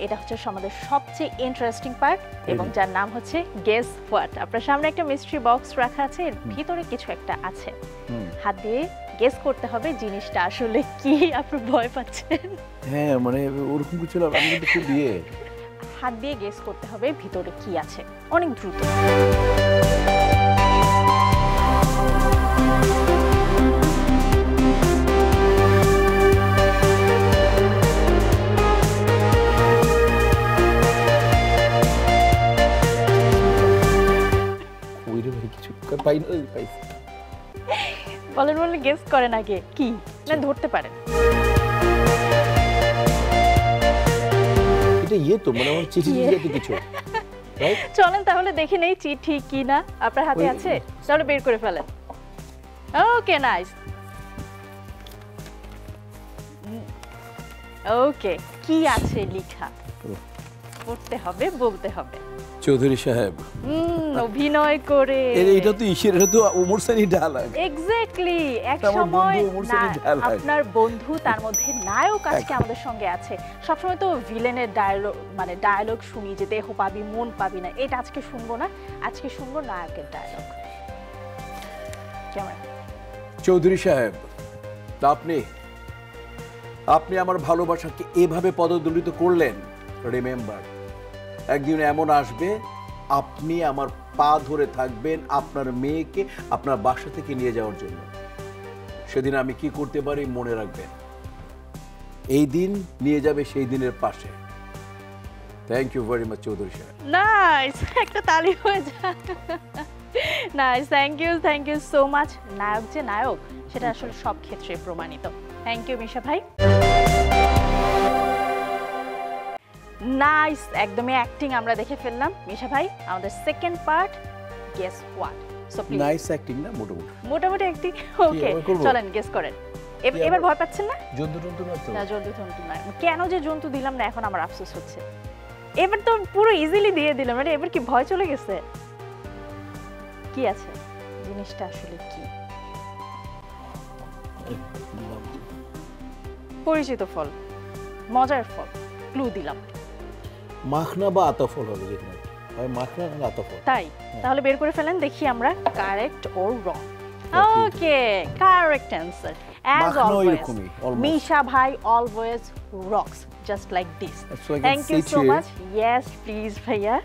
এটা হচ্ছে আমাদের সবচেয়ে ইন্টারেস্টিং পার্ট এবং যার নাম হচ্ছে গেস হোয়াট। আপনার সামনে একটা মিস্ট্রি বক্স রাখা আছে, এর ভিতরে কিছু একটা আছে, হাত দিয়ে গেস করতে হবে জিনিসটা আসলে কি। আপনি ভয় পাচ্ছেন? হ্যাঁ মানে ওরকম কিছু না, আমি কিন্তু খুব হাত দিয়ে গেস করতে হবে ভিতরে কি আছে, অনেক দ্রুত। বলেন বলে গেস করেন আগে কি না ধরতে পারেন। এটা তো মানে আমার চিঠি কিছু। চলেন তাহলে দেখে নেই চিঠি কি না আপনার হাতে আছে, তাহলে বের করে ফেলেন। Okay nice. ওকে কি আছে লেখা পড়তে হবে, বলতে হবে। চৌধুরী সাহেব অভিনয় করে। এটা তো এটা তো ওমর সানি ডায়ালগ। এক্স্যাক্টলি, এক সময় আপনার বন্ধু তার মধ্যে নায়ক আজকে আমাদের সঙ্গে আছে। সবসময় তো ভিলেনের ডায়লগ মানে ডায়লগ শুনি যে দেহ পাবি মন পাবি না, এটা আজকে শুনবো না, আজকে শুনবো নায়কের ডায়লগ। কেমন? চৌধুরী সাহেব আপনি আমার ভালোবাসাকে এভাবে পদদলিত করলেন। রিমেম্বার, একদিন এমন আসবে আপনি আমার পা ধরে থাকবেন আপনার মেয়েকে আপনার বাসা থেকে নিয়ে যাওয়ার জন্য। সেদিন আমি কি করতে পারি মনে রাখবেন। এই দিন নিয়ে যাবে সেই দিনের পাশে। Thank you very much Chowdhury সাহেব। নাইস, একটা তালি হয়ে যায়। Nice, thank you so much. নায়ক যে নায়ক সেটা আসলে সব ক্ষেত্রে প্রমাণিত। থ্যাংক ইউ মিশা ভাই। নাইস, একদমই অ্যাক্টিং আমরা দেখে ফেললাম। মিশা ভাই, আমাদের second part guess what. So please. Nice acting না? মোটামুটি অ্যাক্টিং। ওকে চলেন গেস করেন। এবার ভয় পাচ্ছেন না? জন্তু না তো? না জন্তু না। কেন যে জন্তু দিলাম না এখন আমার আফসোস হচ্ছে। এবার তো পুরো ইজিলি দিয়ে দিলাম, মানে এবার কি ভয় চলে গেছে? কি আছে জিনিসটা আসলে কি? পরিচিত ফল, মজার ফল, ক্লু দিলাম। মাখনা বা আতাফল হবে, যেখানে হয় মাখনা না আতাফল। তাই তাহলে বের করে ফেলেন দেখি আমরা correct or wrong. Okay, correct answer. As always, Misha bhai always rocks just like this. Thank you so much. Yes, please, bhaiya.